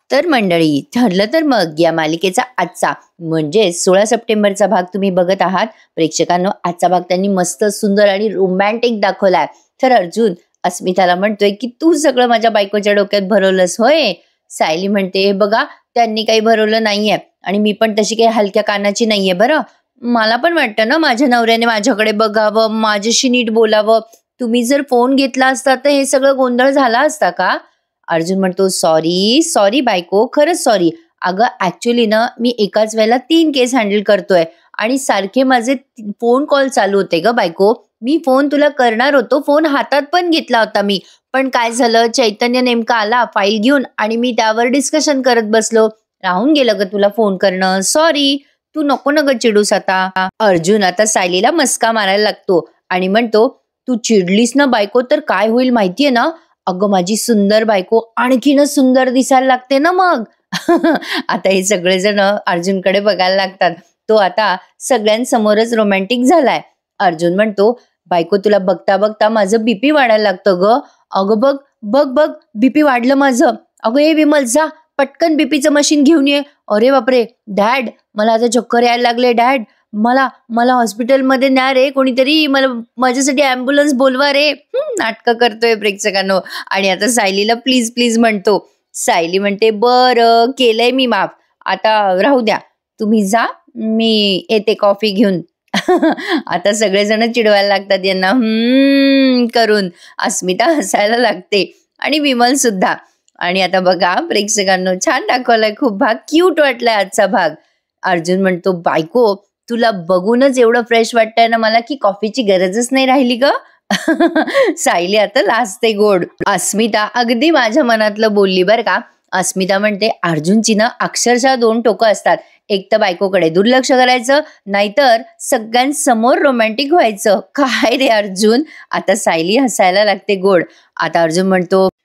तर मंडळी, ठरलं तर मग या मालिकेचा आजचा म्हणजे 16 सप्टेंबरचा भाग तुम्ही बघत आहात. प्रेक्षकांनो, आजचा भाग त्यांनी मस्त सुंदर आणि रोमॅन्टिक दाखवलाय. तर अर्जुन अस्मिताला म्हणतोय की तू सगळं माझ्या बायकोच्या डोक्यात भरवलंस होय. सायली म्हणते, हे बघा त्यांनी काही भरवलं नाहीये आणि मी पण तशी काही हलक्या कानाची नाहीये बरं. मला पण वाटतं ना माझ्या नवऱ्याने माझ्याकडे बघावं, माझ्याशी नीट बोलावं. तुम्ही जर फोन घेतला असता तर हे सगळं गोंधळ झाला असता का? अर्जुन म्हणतो, सॉरी सॉरी बायको, खरंच सॉरी. अगं ऍक्च्युली ना मी एकाच वेळेला 3 केस हँडल करतोय आणि सारखे माझे फोन कॉल चालू होते ग बायको. मी फोन तुला करणार होतो, फोन हातात पण घेतला होता मी, पण काय झालं, चैतन्य नेमका आला फाईल घेऊन आणि मी त्यावर डिस्कशन करत बसलो. राहून गेलं ग तुला फोन करणं, सॉरी. तू नको न ग चिडूस आता. अर्जुन आता सायलीला मस्का मारायला लागतो आणि म्हणतो, तू चिडलीस ना बायको तर काय होईल माहितीये ना, अगं माझी सुंदर बायको आणखीनच सुंदर दिसायला लागते ना मग. आता हे सगळेजण अर्जुनकडे बघायला लागतात. तो आता सगळ्यांसमोरच रोमॅन्टिक झालाय. अर्जुन म्हणतो, बायको तुला बघता बघता माझं बीपी वाढायला लागतं ग. अगं बघ बघ बघ, बीपी वाढलं माझं. अगं हे विमल, जा पटकन बीपीचं मशीन घेऊन ये. अरे बापरे डॅड, मला आता चक्कर यायला लागले डॅड. मला मला हॉस्पिटलमध्ये न्या रे कोणीतरी, मला माझ्यासाठी ॲम्ब्युलन्स बोलवा रे. नाटकं करतोय प्रेक्षकांनो. आणि आता सायलीला प्लीज प्लीज म्हणतो. सायली म्हणते, बरं केलंय मी माफ, आता राहू द्या, तुम्ही जा, मी येते कॉफी घेऊन. आता सगळेजण चिडवायला लागतात यांना करून. अस्मिता हसायला लागते आणि विमल सुद्धा. आणि आता बघा प्रेक्षकांनो, छान दाखवलाय खूप भाग, क्यूट वाटलाय आजचा भाग. अर्जुन म्हणतो, बायको तुला बघूनच एवढं फ्रेश वाटतंय ना मला की कॉफीची गरजच नाही राहिली ग. सायली आता लाजते गोड. अस्मिता अगदी माझ्या मनातलं बोलली बर का. अस्मिता म्हणते, अर्जुनची ना अक्षरशः 2 टोकं असतात. एक तर बायकोकडे दुर्लक्ष करायचं, नाहीतर सगळ्यांसमोर रोमॅन्टिक व्हायचं. काय रे अर्जुन. आता सायली हसायला लागते गोड. आता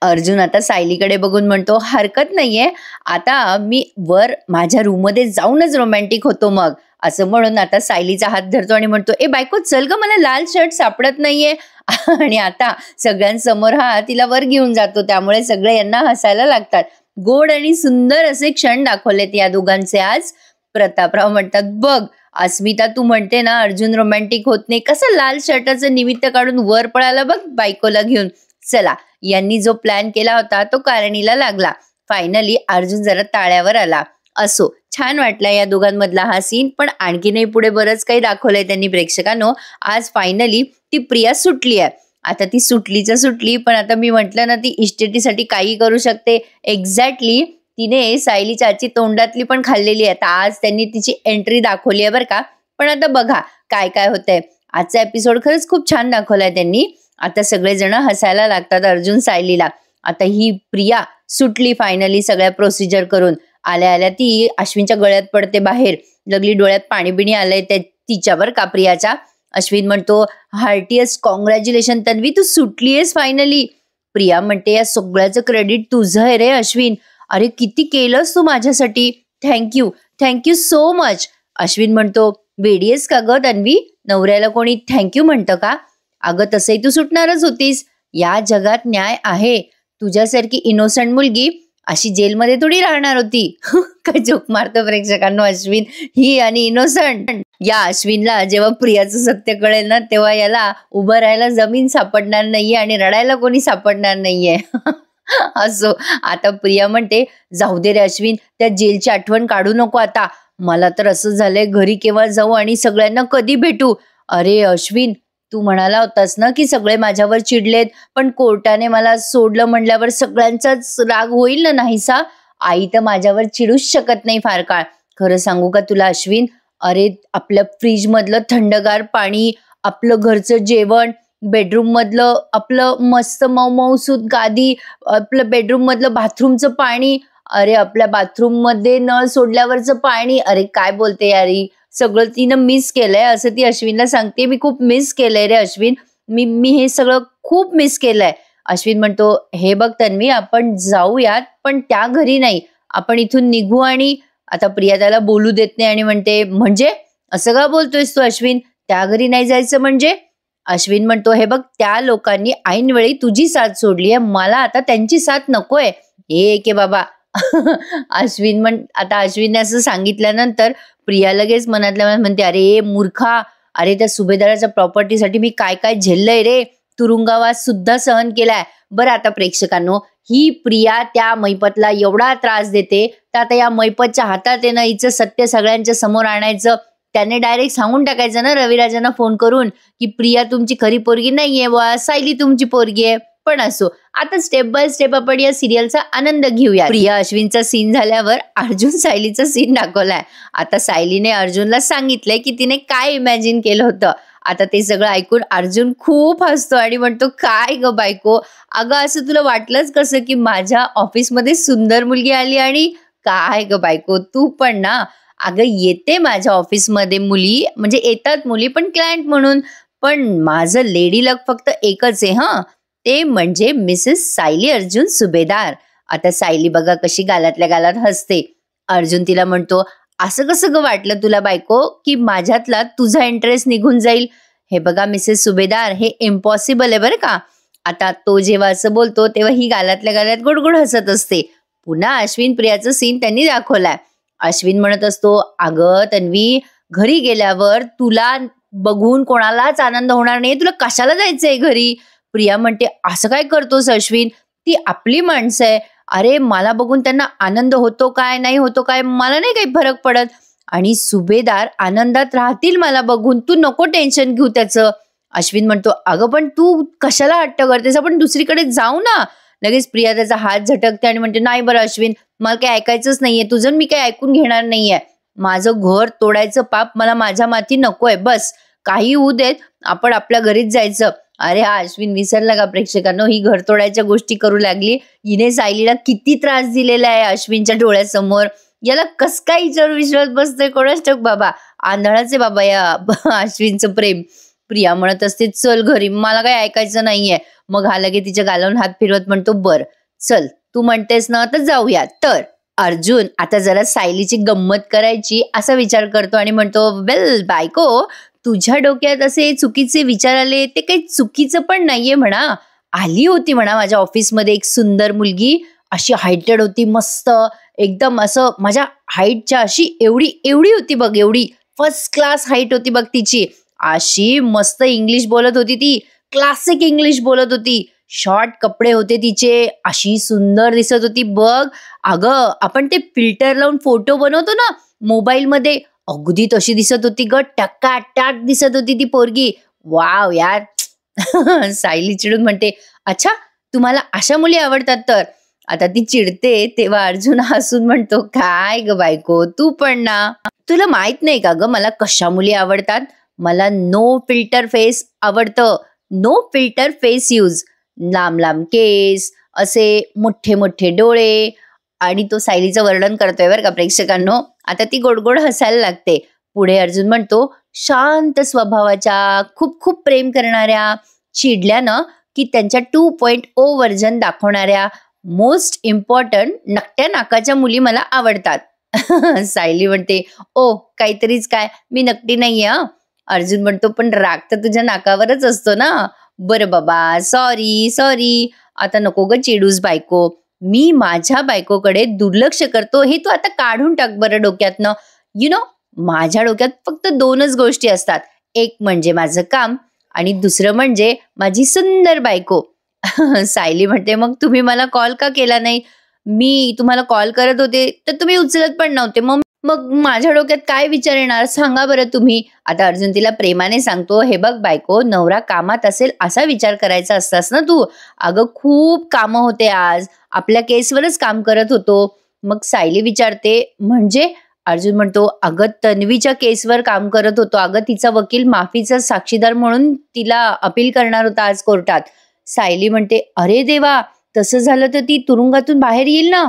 अर्जुन आता सायलीकडे बघून म्हणतो, हरकत नाहीये, आता मी वर माझ्या रूममध्ये जाऊनच रोमॅन्टिक होतो मग. असं म्हणून आता सायलीचा हात धरतो आणि म्हणतो, ए बायको चल ग, मला लाल शर्ट सापडत नाहीये. आणि आता सगळ्यांसमोर हा तिला वर घेऊन जातो. त्यामुळे सगळे यांना हसायला लागतात. गोड आणि सुंदर असे क्षण दाखवलेत या दोघांचे आज. प्रतापराव म्हणतात, बघ अस्मिता, तू म्हणते ना अर्जुन रोमॅन्टिक होत नाही, कसं लाल शर्टाचं निमित्त काढून वर पळाला बघ बायकोला घेऊन. चला, यांनी जो प्लॅन केला होता तो कारणीला लागला. फायनली अर्जुन जरा ताळ्यावर आला. असो, छान वाटला या दोघांमधला हा सीन. पण आणखीनही पुढे बरंच काही दाखवलंय त्यांनी प्रेक्षकांनो. आज फायनली ती प्रिया सुटली आहे. आता ती सुटली, पण आता मी म्हटलं ना, ती इस्टेटीसाठी काही करू शकते. एक्झॅक्टली तिने सायलीच्या आजची तोंडातली पण खाल्लेली आहे. आज त्यांनी तिची एंट्री दाखवली आहे बरं का. पण आता बघा काय काय होतंय. आजचा एपिसोड खरंच खूप छान दाखवलाय त्यांनी. आता सगळेजण हसायला लागतात अर्जुन सायलीला. आता ही प्रिया सुटली फायनली सगळ्या प्रोसिजर करून. आल्या आल्या ती अश्विनच्या गळ्यात पडते बाहेर. लगली डोळ्यात पाणी बिणी आलंय तिच्यावर का प्रियाच्या. अश्विन म्हणतो, हार्टिएस्ट कॉंग्रॅच्युलेशन तन्वी, तू सुटलीयस फायनली. प्रिया म्हणते, या सगळ्याचं क्रेडिट तुझं आहे रे अश्विन. अरे किती केलंस तू माझ्यासाठी, थँक्यू सो मच. अश्विन म्हणतो, वेडीयस का ग तन्वी, नवऱ्याला कोणी थँक्यू म्हणतं का. अगं तसंही तू सुटणारच होतीस. या जगात न्याय आहे. तुझ्यासारखी इनोसंट मुलगी अशी जेलमध्ये थोडी राहणार होती. काय जोक मारतो प्रेक्षकांनो अश्विन, ही आणि इनोसंट. या अश्विनला जेव्हा प्रियाचं सत्य कळेल ना, तेव्हा याला उभं राहायला जमीन सापडणार नाहीये आणि रडायला कोणी सापडणार नाहीये. असो, आता प्रिया म्हणते, जाऊ दे रे अश्विन, त्या जेलची आठवण काढू नको आता. मला तर असं झालंय, घरी केव्हा जाऊ आणि सगळ्यांना कधी भेटू. अरे अश्विन, तू म्हणाला होतास ना की सगळे माझ्यावर चिडलेत, पण कोर्टाने मला सोडलं म्हणल्यावर सगळ्यांचाच राग होईल ना नाहीसा. आई तर माझ्यावर चिडूच शकत नाही फार काळ. खरं सांगू का तुला अश्विन, अरे आपल्या फ्रीज मधलं थंडगार पाणी, आपलं घरचं जेवण, बेडरूम मधलं आपलं मस्त मऊसूत गादी, आपलं बेडरूम मधलं बाथरूमचं पाणी, अरे आपल्या बाथरूम मध्ये नळ सोडल्यावरचं पाणी, अरे काय बोलते यारी, सगळं तिनं मिस केलंय असं ती अश्विनला सांगते. मी खूप मिस केलंय रे अश्विन, मी हे सगळं खूप मिस केलंय. अश्विन म्हणतो, हे बघ तन्वी, आपण जाऊयात पण त्या घरी नाही, आपण इथून निघू. आणि आता प्रिया त्याला बोलू देत नाही आणि म्हणते, म्हणजे असं का बोलतोयस तू अश्विन, त्या घरी नाही जायचं म्हणजे. अश्विन म्हणतो, हे बघ त्या लोकांनी ऐनवेळी तुझी साथ सोडली आहे, मला आता त्यांची साथ नकोय. हे के बाबा, आता अश्विनने असं सांगितल्यानंतर प्रिया लगेच मनातल्या मनात म्हणते, अरे मूर्खा, अरे त्या सुभेदाराच्या प्रॉपर्टीसाठी मी काय काय झेललंय रे, तुरुंगवास सुद्धा सहन केलाय. बरं आता प्रेक्षकांनो, ही प्रिया त्या मैपतला एवढा त्रास देते, तर आता या मैपतच्या हातात आहे ना हिचं सत्य सगळ्यांच्या समोर आणायचं. त्याने डायरेक्ट सांगून टाकायचं ना रविराजांना फोन करून की प्रिया तुमची खरी पोरगी नाहीये वा सायली तुमची पोरगी आहे. पण असो, आता स्टेप बाय स्टेप आपण या सिरियलचा आनंद घेऊया. प्रिया अश्विनचा सीन झाल्यावर अर्जुन सायलीचा सीन दाखवलाय. आता सायलीने अर्जुनला सांगितलंय की तिने काय इमॅजिन केलं होतं. आता ते सगळं ऐकून अर्जुन खूप हसतो आणि म्हणतो, काय ग बायको, अगं असं तुला वाटलंच कसं की माझ्या ऑफिसमध्ये सुंदर मुलगी आली? आणि काय ग बायको, तू पण ना, अगं येते माझ्या ऑफिसमध्ये मुली, म्हणजे येतात मुली पण क्लायंट म्हणून, पण माझं लेडी लक फक्त एकच आहे हं, ते म्हणजे मिसेस सायली अर्जुन सुभेदार. आता सायली बघा कशी गालातल्या गालात हसते. अर्जुन तिला म्हणतो, असं कसं ग वाटलं तुला बायको की माझ्यातला तुझा इंटरेस्ट निघून जाईल? हे बघा मिसेस सुभेदार, हे इम्पॉसिबल आहे बरं का. आता तो जेव्हा असं बोलतो तेव्हा ही गालातल्या गालात गोडगोड हसत असते. पुन्हा अश्विन प्रियाचं सीन त्यांनी दाखवलाय. अश्विन म्हणत असतो, अगं तन्वी, घरी गेल्यावर तुला बघून कोणालाच आनंद होणार नाही, तुला कशाला जायचंय घरी? प्रिया म्हणते, असं काय करतोस अश्विन, ती आपली माणसं आहे, अरे मला बघून त्यांना आनंद होतो काय नाही होतो काय मला नाही काही फरक पडत, आणि सुभेदार आनंदात राहतील मला बघून, तू नको टेन्शन घेऊ त्याचं. अश्विन म्हणतो, अगं पण तू कशाला हट्ट करतेस, आपण दुसरीकडे जाऊ ना. लगेच प्रिया त्याचा हात झटकते आणि म्हणते, नाही बरं अश्विन, मला काही ऐकायचंच नाहीये तुझं, मी काही ऐकून घेणार नाहीये. माझं घर तोडायचं पाप मला माझ्या माथी नकोय, बस काही होऊ देत, आपण आपल्या घरीच जायचं. अरे हा अश्विन विसरला का प्रेक्षकांनो, ही घर तोडायच्या गोष्टी करू लागली. हिने सायलीला किती त्रास दिलेला आहे अश्विनच्या डोळ्यासमोर, याला कस काय हिच्यावर विश्वास बसतोय कोणाच ठाऊक बाबा, आंधळाचे बाबा या अश्विनचं प्रेम. प्रिया म्हणत असते, चल घरी, मला काही ऐकायचं नाहीये. मग हा लगे तिच्या गालावून हात फिरवत म्हणतो, बर चल तू म्हणतेस ना तर जाऊया. तर अर्जुन आता जरा सायलीची गंमत करायची असा विचार करतो आणि म्हणतो, वेल बायको, तुझ्या डोक्यात असे चुकीचे विचार आले ते काही चुकीचं पण नाहीये म्हणा. आली होती म्हणा माझ्या ऑफिसमध्ये एक सुंदर मुलगी, अशी हायटेड होती, मस्त एकदम असं माझ्या हाईटच्या अशी एवढी एवढी होती बघ, एवढी फर्स्ट क्लास हाईट होती बघ तिची. अशी मस्त इंग्लिश बोलत होती ती, क्लासिक इंग्लिश बोलत होती. शॉर्ट कपडे होते तिचे, अशी सुंदर दिसत होती बघ. अगं आपण ते फिल्टर लावून फोटो बनवतो ना मोबाईल मध्ये, अगदी तशी दिसत होती ग, टकाटक दिसत होती ती पोरगी. वाव यार. सायली चिडून म्हणते, अच्छा तुम्हाला अशा मुली आवडतात तर? आता ती चिडते तेव्हा अर्जुन हसून म्हणतो, काय ग बायको, तू पण ना, तुला माहित नाही का ग मला कशा मुली आवडतात? मला नो फिल्टर फेस आवडतं, नो फिल्टर फेस यूज, लांब लांब केस, असे मोठे मोठे डोळे. आणि तो सायलीचं वर्णन करतोय बरं का प्रेक्षकांनो. आता ती गोडगोड हसायला लागते. पुढे अर्जुन म्हणतो, शांत स्वभावाच्या, खूप खूप प्रेम करणाऱ्या, चिडल्यानं की त्यांच्या 2.0 व्हर्जन दाखवणाऱ्या, मोस्ट इम्पॉर्टंट नकट्या नाकाच्या मुली मला आवडतात. सायली म्हणते, ओ काहीतरीच काय, मी नकटी नाहीये. अर्जुन म्हणतो, पण राग तर तुझ्या नाकावरच असतो ना. बरं बाबा, सॉरी सॉरी, आता नको ग चिडूस बायको, मी माझ्या बायकोकडे दुर्लक्ष करतो हे तू आता काढून टाक बरं डोक्यातनं. माझ्या डोक्यात फक्त 2च गोष्टी असतात, एक म्हणजे माझं काम आणि दुसरं म्हणजे माझी सुंदर बायको. सायली म्हणते, मग तुम्ही मला कॉल का केला नाही? मी तुम्हाला कॉल करत होते तर तुम्ही उचलत पण नव्हते, मग माझ्या डोक्यात काय विचार येणार सांगा बरं तुम्ही. आता अर्जुन तिला प्रेमाने सांगतो, हे बघ बायको, नवरा कामात असेल असा विचार करायचा असतास ना तू. अगं खूप कामं होते आज, आपल्या केसवरच काम करत होतो. मग सायली विचारते, म्हणजे? अर्जुन म्हणतो, अगं तन्वीच्या केसवर काम करत होतो, अगं तिचा वकील माफीचा साक्षीदार म्हणून तिला अपील करणार होता आज कोर्टात. सायली म्हणते, अरे देवा, तसं झालं तर ती तुरुंगातून बाहेर येईल ना.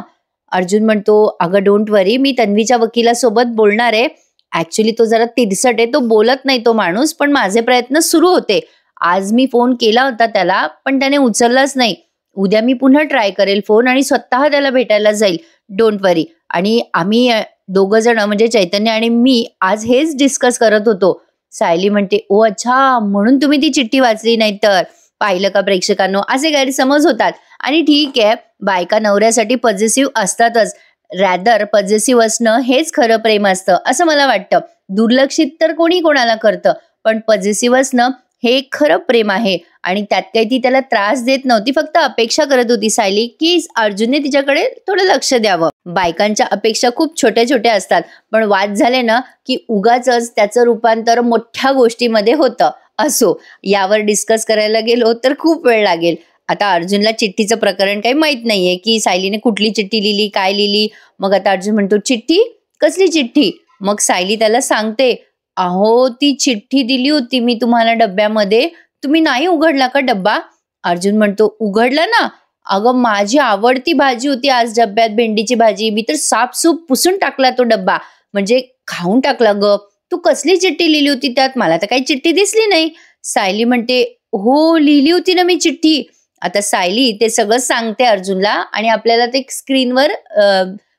अर्जुन म्हणतो, अगं डोंट वरी, मी तन्वीच्या वकिलासोबत बोलणार आहे. ऍक्च्युली तो जरा तिरसट आहे, तो बोलत नाही तो माणूस, पण माझे प्रयत्न सुरू होते. आज मी फोन केला होता त्याला पण त्याने उचललाच नाही. उद्या मी पुन्हा ट्राय करेल फोन आणि स्वतः त्याला भेटायला जाईल, डोंट वरी. आणि आम्ही 2 जण म्हणजे चैतन्य आणि मी आज हेच डिस्कस करत होतो. सायली म्हणते, ओ अच्छा, म्हणून तुम्ही ती चिठ्ठी वाचली नाही तर. पाहिलं का प्रेक्षकांनो, असे गैरसमज होतात. आणि ठीक आहे, बायका नवऱ्यासाठी पॉझिटिव्ह असतातच, रॅदर पॉझिटिव्ह असणं हेच खरं प्रेम असतं असं मला वाटतं. दुर्लक्षित तर कोणी कोणाला करतं, पण पॉझिटिव्ह असणं हे खरं प्रेम आहे. आणि त्यात काही ती त्याला त्रास देत नव्हती, फक्त अपेक्षा करत होती सायली की अर्जुनने तिच्याकडे थोडं लक्ष द्यावं. बायकांच्या अपेक्षा खूप छोट्या छोट्या असतात, पण वाद झाले ना की उगाचच त्याचं रूपांतर मोठ्या गोष्टीमध्ये होतं. असो, यावर डिस्कस करायला गेलो तर खूप वेळ लागेल. आता अर्जुनला चिठ्ठीचं प्रकरण काही माहित नाहीये की सायलीने कुठली चिठ्ठी लिहिली, काय लिहिली. मग आता अर्जुन म्हणतो, चिठ्ठी? कसली चिठ्ठी? मग सायली त्याला सांगते, अहो ती चिठ्ठी दिली होती मी तुम्हाला डब्यामध्ये, तुम्ही नाही उघडला का डब्बा? अर्जुन म्हणतो, उघडला ना. अगं माझी आवडती भाजी होती आज डब्यात, भेंडीची भाजी, मी तर सापसूप पुसून टाकला तो डब्बा, म्हणजे खाऊन टाकला ग. तू कसली चिठ्ठी लिहिली होती त्यात? मला तर काही चिठ्ठी दिसली नाही. सायली म्हणते, हो लिहिली होती ना मी चिठ्ठी. आता सायली ते सगळं सांगते अर्जुनला आणि आपल्याला ते स्क्रीनवर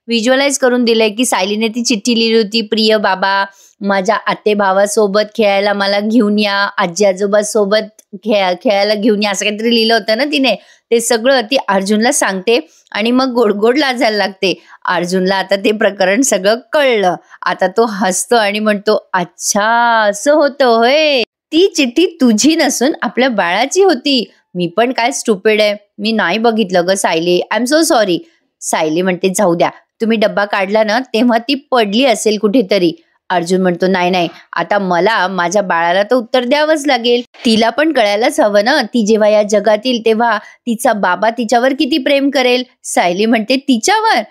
व्हिज्युअलाइज करून दिलंय की सायलीने ती चिठ्ठी लिहिली होती, प्रिय बाबा, माझ्या आते भावासोबत खेळायला मला घेऊन या, आजी आजोबा सोबत खेळायला घेऊन या, असं काहीतरी लिहिलं होतं ना तिने. ते सगळं ती अर्जुनला सांगते आणि मग गोड गोड लाजायला लागते. अर्जुनला आता ते प्रकरण सगळं कळलं. आता तो हसतो आणि म्हणतो, अच्छा असं होतं होय, ती चिठ्ठी तुझी नसून आपल्या बाळाची होती. मी पण काय स्टुपिड आहे, मी नाही बघितलं ग Sayali, I am so sorry. Sayali म्हणते, जाऊ द्या, तुम्ही डब्बा काढला ना तेव्हा ती पडली असेल कुठेतरी. अर्जुन म्हणतो, नाही नाही, आता मला माझ्या बाळाला तर उत्तर द्यावंच लागेल, तिला पण कळायलाच हवं ना, ती जेव्हा या जगात येईल तेव्हा तिचा बाबा तिच्यावर किती प्रेम करेल. सायली म्हणते, तिच्यावर?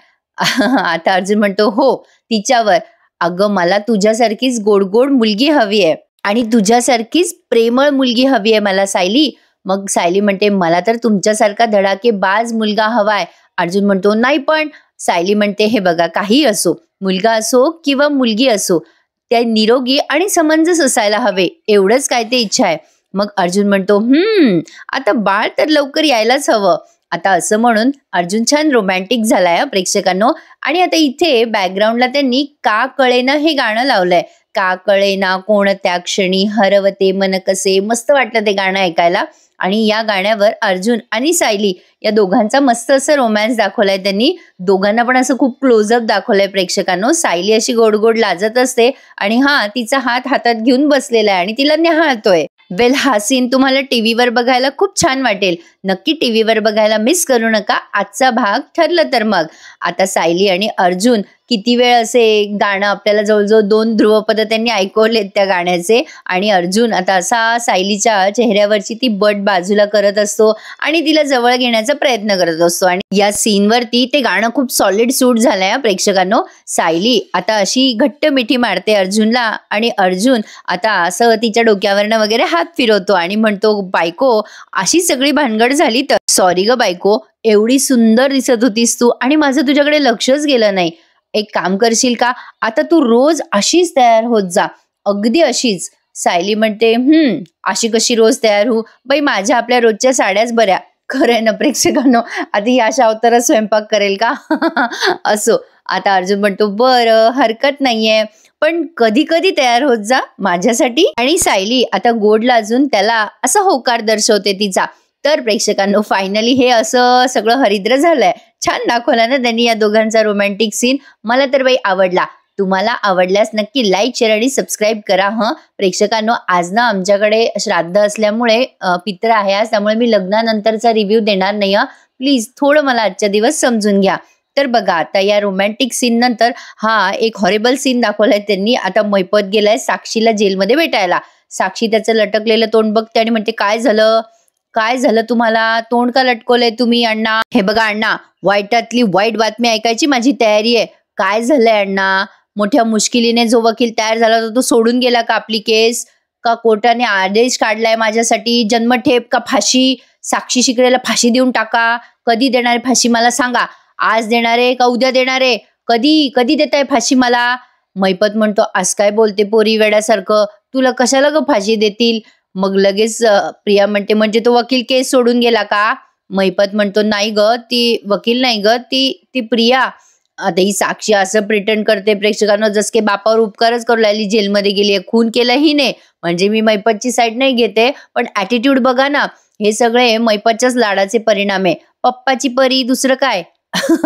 आता अर्जुन म्हणतो, हो तिच्यावर. अगं मला तुझ्यासारखीच गोड गोड मुलगी हवी आहे आणि तुझ्यासारखीच प्रेमळ मुलगी हवी आहे मला सायली. मग सायली म्हणते, मला तर तुमच्यासारखा धडाकेबाज मुलगा हवाय. अर्जुन म्हणतो, नाही पण. सायली म्हणते, हे बघा, काही असो, मुलगा असो किंवा मुलगी असो, त्या निरोगी आणि समंजस असायला हवे, एवढंच काय ते इच्छा आहे. मग अर्जुन म्हणतो, आता बाळ तर लवकर यायलाच हवं. आता असं म्हणून अर्जुन छान रोमॅन्टिक झालाय प्रेक्षकांनो. आणि आता इथे बॅकग्राऊंडला त्यांनी का कळेना हे गाणं लावलंय. का कळेना कोणत्या क्षणी हरवते मन कसे, मस्त वाटलं ते गाणं ऐकायला. आणि या गाण्यावर अर्जुन आणि सायली या दोघांचा मस्त असं रोमॅन्स दाखवलाय त्यांनी. दोघांना पण असं खूप क्लोजअप दाखवलंय प्रेक्षकांनो. सायली अशी गोड गोड लाजत असते आणि तिचा हात हातात घेऊन बसलेला आहे आणि तिला न्याहाळतोय. वेल, हा सीन तुम्हाला टीव्हीवर बघायला खूप छान वाटेल. नक्की टीव्हीवर बघायला मिस करू नका आजचा भाग. ठरलं तर मग आता सायली आणि अर्जुन किती वेळ असे गाणं आपल्याला जवळजवळ 2 ध्रुवपद त्यांनी ऐकवलेत त्या गाण्याचे. आणि अर्जुन आता असा सायलीच्या चेहऱ्यावरची ती बट बाजूला करत असतो आणि तिला जवळ घेण्याचा प्रयत्न करत असतो. आणि या सीनवरती ते गाणं खूप सॉलिड सूट झालंय प्रेक्षकांनो. सायली आता अशी घट्ट मिठी मारते अर्जुनला आणि अर्जुन आता असं तिच्या डोक्यावरनं वगैरे हात फिरवतो आणि म्हणतो, बायको अशी सगळी भानगड झाली तर सॉरी ग बायको, एवढी सुंदर दिसत होतीस तू आणि माझं तुझ्याकडे लक्षच गेलं नाही. एक काम करशील का, आता तू रोज अशीच तयार होत जा, अगदी अशीच. सायली म्हणते, अशी कशी रोज तयार होऊ बाई, माझ्या आपल्या रोजच्या साड्याच बऱ्या. खरंय ना प्रेक्षकांनो, आता ही अशा अवतारात स्वयंपाक करेल का? असो. आता अर्जुन म्हणतो, बरं हरकत नाहीये, पण कधी कधी तयार होत जा माझ्यासाठी. आणि सायली आता गोड लाजून त्याला असा होकार दर्शवते तिचा. तर प्रेक्षकांनो, फायनली हे असं सगळं हरिद्र झालंय. छान दाखवला ना त्यांनी या दोघांचा रोमॅन्टिक सीन. मला तर बाई आवडला. तुम्हाला आवडल्यास नक्की लाईक, शेअर आणि सबस्क्राईब करा. प्रेक्षकांनो, आज ना आमच्याकडे श्राद्ध असल्यामुळे पित्र आहे आज, त्यामुळे मी लग्नानंतरचा रिव्ह्यू देणार नाही. प्लीज थोडं मला आजच्या दिवस समजून घ्या. तर बघा, आता या रोमॅन्टिक सीन नंतर एक हॉरेबल सीन दाखवलाय त्यांनी. आता मैपत गेलाय साक्षीला जेलमध्ये भेटायला. साक्षी त्याचं लटकलेलं तोंड बघते आणि म्हणते, काय झालं, काय झालं तुम्हाला, तोंड का लटकवलंय तुम्ही अण्णा? हे बघा अण्णा, वाईटातली वाईट बातमी ऐकायची माझी तयारी आहे. काय झालंय अण्णा? मोठ्या मुश्किलीने जो वकील तयार झाला होता तो सोडून गेला का आपली केस? का कोर्टाने आदेश काढलाय माझ्यासाठी, जन्मठेप का फाशी? साक्षी शिकरेला फाशी देऊन टाका. कधी देणारे फाशी मला सांगा. आज देणारे का उद्या देणारे? कधी कधी देताय फाशी मला? मैपत म्हणतो, आज काय बोलते पोरी वेड्यासारखं, तुला कशाला ग फाशी देतील? मग लगेच प्रिया म्हणते, म्हणजे तो वकील केस सोडून गेला का? मैपत म्हणतो, नाही ग, ती वकील नाही ग, ती प्रिया. आता ही साक्षी असं प्रिटेंड करते प्रेक्षकांना जस की बापावर उपकारच करू लागली, जेलमध्ये गेली, खून केला ही नाही. म्हणजे मी मैपतची साईड नाही घेते, पण ॲटिट्यूड बघा ना, हे सगळे मैपतच्याच लाडाचे परिणाम आहे. पप्पाची परी दुसरं काय.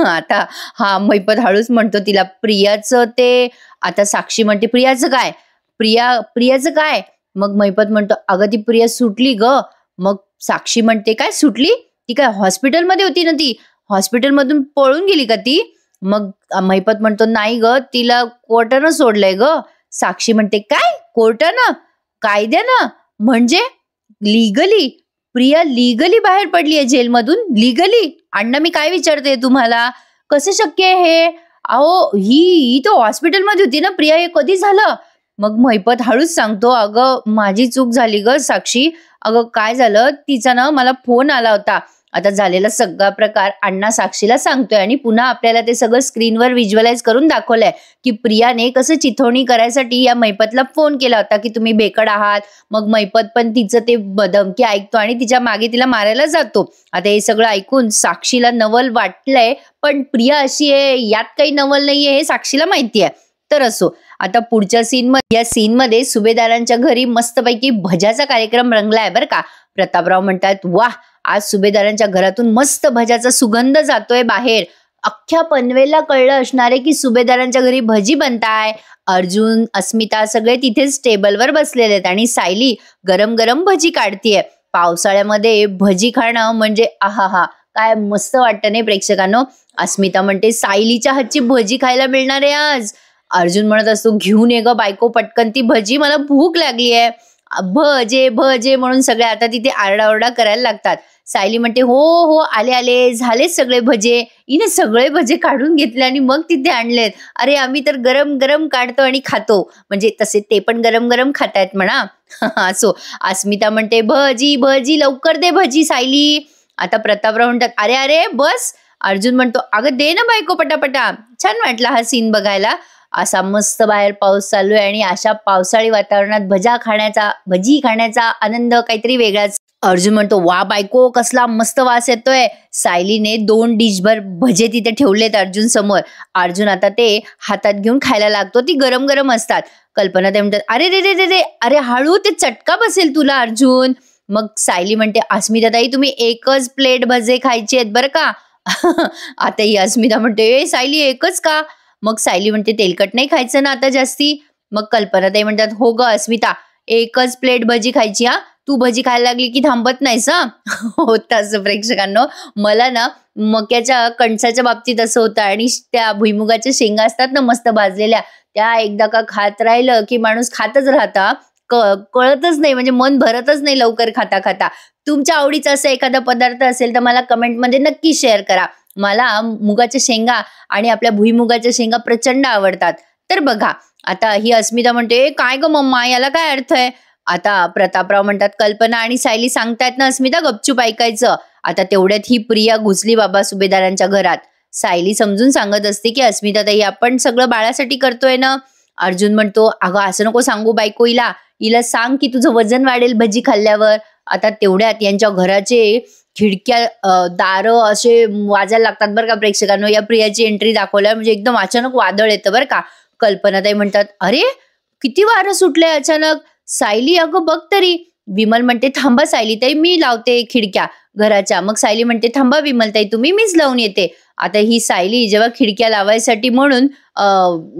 आता हा मैपत हळूच म्हणतो तिला प्रियाचं ते. आता साक्षी म्हणते प्रियाचं काय, प्रियाचं काय. मग मैपत म्हणतो अगं ती प्रिया सुटली ग. मग साक्षी म्हणते काय सुटली, ती काय हॉस्पिटलमध्ये होती ना, ती हॉस्पिटलमधून पळून गेली का ती. मग मैपत म्हणतो नाही ग, तिला कोर्टानं सोडलंय ग. साक्षी म्हणते काय कोर्टानं, कायद्यानं, म्हणजे लिगली. प्रिया लिगली बाहेर पडली आहे जेलमधून, लिगली. अण्णा मी काय विचारते तुम्हाला, कसं शक्य आहे हे. अहो ही तर हॉस्पिटलमध्ये होती ना प्रिया, हे कधी झालं. मग मैपत हळूच सांगतो अगं माझी चूक झाली ग साक्षी. अगं काय झालं, तिचा ना मला फोन आला होता. आता झालेला सगळा प्रकार अण्णा साक्षीला सांगतोय आणि पुन्हा आपल्याला ते सगळं स्क्रीनवर व्हिज्युअलाइज करून दाखवलंय की प्रियाने कसं चिथवणी करायसाठी या मैपतला फोन केला होता की तुम्ही बेकड आहात. मग मैपत पण तिचं ते धमकी ऐकतो आणि तिच्या मागे तिला मारायला जातो. आता हे सगळं ऐकून साक्षीला नवल वाटलंय, पण प्रिया अशी आहे यात काही नवल नाहीये हे साक्षीला माहिती आहे. तर असो, आता पुढच्या या सीनमध्ये सुभेदारांच्या घरी मस्तपैकी भज्याचा कार्यक्रम रंगलाय बरं का. प्रतापराव म्हणतात वाह, आज सुभेदारांच्या घरातून मस्त भज्याचा सुगंध जातोय बाहेर. अख्ख्या पनवेलला कळलं असणार आहे की सुभेदारांच्या घरी भजी बनताय. अर्जुन, अस्मिता सगळे तिथेच टेबलवर बसलेले आहेत आणि सायली गरम गरम भजी काढतीये. पावसाळ्यामध्ये भजी खाणं म्हणजे आहा, काय मस्त वाटतं नाही प्रेक्षकांनो. अस्मिता म्हणते सायलीच्या हातची भजी खायला मिळणार आहे आज. अर्जुन म्हणत असतो घेऊन ये ग बायको पटकन ती भजी, मला भूक लागली आहे. भजे भजे म्हणून सगळे आता तिथे आरडाओरडा करायला लागतात. सायली म्हणते हो हो आले आले, झाले सगळे भजे. हिने सगळे भजे काढून घेतले आणि मग तिथे आणलेत. अरे आम्ही तर गरम गरम काढतो आणि खातो. म्हणजे तसे ते पण गरम गरम खातायत म्हणा. असो, अस्मिता म्हणते भजी भजी लवकर दे भजी सायली. आता प्रतापराव म्हणतात अरे अरे बस. अर्जुन म्हणतो अगं दे ना बायको पटापटा. छान वाटला हा सीन बघायला. असा मस्त बाहेर पाऊस चालू आहे आणि अशा पावसाळी वातावरणात भजी खाण्याचा आनंद काहीतरी वेगळाच. अर्जुन म्हणतो वा बायको कसला मस्त वास येतोय. सायलीने 2 डिशभर भजे तिथे ठेवलेत अर्जुन समोर. अर्जुन आता ते हातात घेऊन खायला लागतो. ती गरम गरम असतात. कल्पना ते म्हणतात अरे रे रे रे रे, अरे हळू, ते चटका बसेल तुला अर्जुन. मग सायली म्हणते अस्मिता ताई तुम्ही एकच प्लेट भजे खायची आहेत बरं का. आता ही अस्मिता म्हणते ए सायली एकच का. मग सायली म्हणते तेलकट नाही खायचं ना आता जास्ती. मग कल्पना ताई म्हणतात हो ग अस्मिता एकच प्लेट भजी खायची हा, तू भजी खायला लागली की थांबत नाहीस हा. होतं असं प्रेक्षकांनो. मला ना मक्याच्या कणसाच्या बाबतीत असं होतं आणि त्या भुईमुगाच्या शेंगा असतात ना मस्त भाजलेल्या, त्या एकदा का खात राहिलं की माणूस खातच राहता. कळतच नाही, म्हणजे मन भरतच नाही लवकर खाता खाता. तुमच्या आवडीचा असा एखादा पदार्थ असेल तर मला कमेंटमध्ये नक्की शेअर करा. मला मुगाच्या शेंगा आणि आपल्या भुईमुगाच्या शेंगा प्रचंड आवडतात. तर बघा आता ही अस्मिता म्हणते काय ग मम्मा याला काय अर्थ आहे. आता प्रतापराव म्हणतात कल्पना आणि सायली सांगतायत ना अस्मिता गपचूप ऐकायचं. आता तेवढ्यात ही प्रिया घुसली बाबा सुभेदारांच्या घरात. सायली समजून सांगत असते की अस्मिता ताई आपण सगळं बाळासाठी करतोय ना. अर्जुन म्हणतो अगं असं नको सांगू बायको, हिला सांग की तुझं वजन वाढेल भजी खाल्ल्यावर. आता तेवढ्यात यांच्या घराचे खिडक्या दारं असे वाजायला लागतात बरं का प्रेक्षकांनो. या प्रियाची एंट्री दाखवल्यावर म्हणजे एकदम अचानक वादळ येतं बरं का. कल्पनाताई म्हणतात अरे किती वारं सुटलंय अचानक. सायली अगं बघ तरी. विमल म्हणते थांबा सायलीताई मी लावते खिडक्या घराच्या. मग सायली म्हणते थांबा विमलताई तुम्ही, मीच लावून येते. आता ही सायली जेव्हा खिडक्या लावायसाठी म्हणून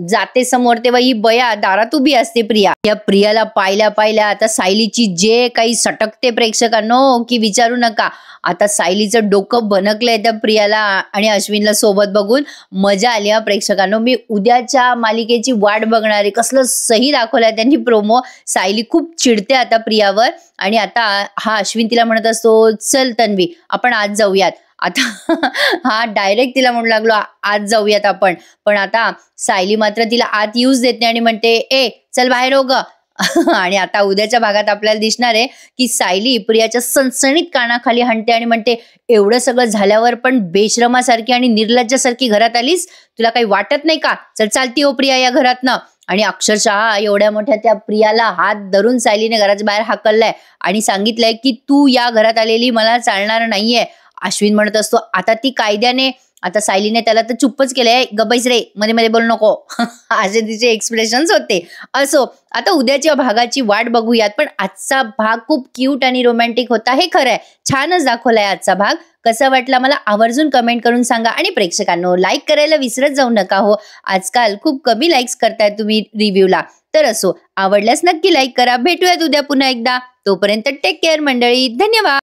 जाते समोर तेव्हा ही बया दारात उभी असते प्रिया. या प्रियाला पाहिल्या आता सायलीची जे काही सटकते प्रेक्षकांनो की विचारू नका. आता सायलीचं डोकं बनकलंय त्या प्रियाला आणि अश्विनला सोबत बघून. मजा आली हा प्रेक्षकांनो. मी उद्याच्या मालिकेची वाट बघणार आहे. कसलं सही दाखवलंय त्यांनी प्रोमो. सायली खूप चिडते आता प्रियावर आणि आता हा अश्विन तिला म्हणत असतो चल तन्वी आपण आज जाऊयात. आता हा डायरेक्ट तिला म्हणू लागलो आज जाऊयात आपण. पण आता सायली मात्र तिला आत येऊच देत नाही आणि म्हणते ए चल बाहेर हो ग. आणि आता उद्याच्या भागात आपल्याला दिसणार आहे की सायली प्रियाच्या सणसणीत कानाखाली हाणते आणि म्हणते एवढं सगळं झाल्यावर पण बेशरमासारखी आणि निर्लज्जासारखी घरात आलीस, तुला काही वाटत नाही का. चल चालती हो प्रिया या घरातनं. आणि अक्षरशः एवढ्या मोठ्या त्या प्रियाला हात धरून सायलीने घराच्या बाहेर हाकललाय आणि सांगितलंय की तू या घरात आलेली मला चालणार नाहीये. अश्विन म्हणत असतो आता ती कायद्याने आता सायलीने त्याला तर चुप्पच केलंय, गबैस रे, मध्ये मध्ये बोलू नको असे तिचे एक्सप्रेशन्स होते. असो, आता उद्याच्या भागाची वाट बघूयात, पण आजचा भाग खूप क्यूट आणि रोमॅन्टिक होता हे खरं आहे. छानच दाखवलाय आजचा भाग. कसा वाटला मला आवर्जून कमेंट करून सांगा. आणि प्रेक्षकांनो, लाईक करायला विसरत जाऊ नका हो. आजकाल खूप कमी लाईक्स करताय तुम्ही रिव्ह्यूला. तर असो, आवडल्यास नक्की लाईक करा. भेटूयात उद्या पुन्हा एकदा. तोपर्यंत टेक केअर मंडळी. धन्यवाद.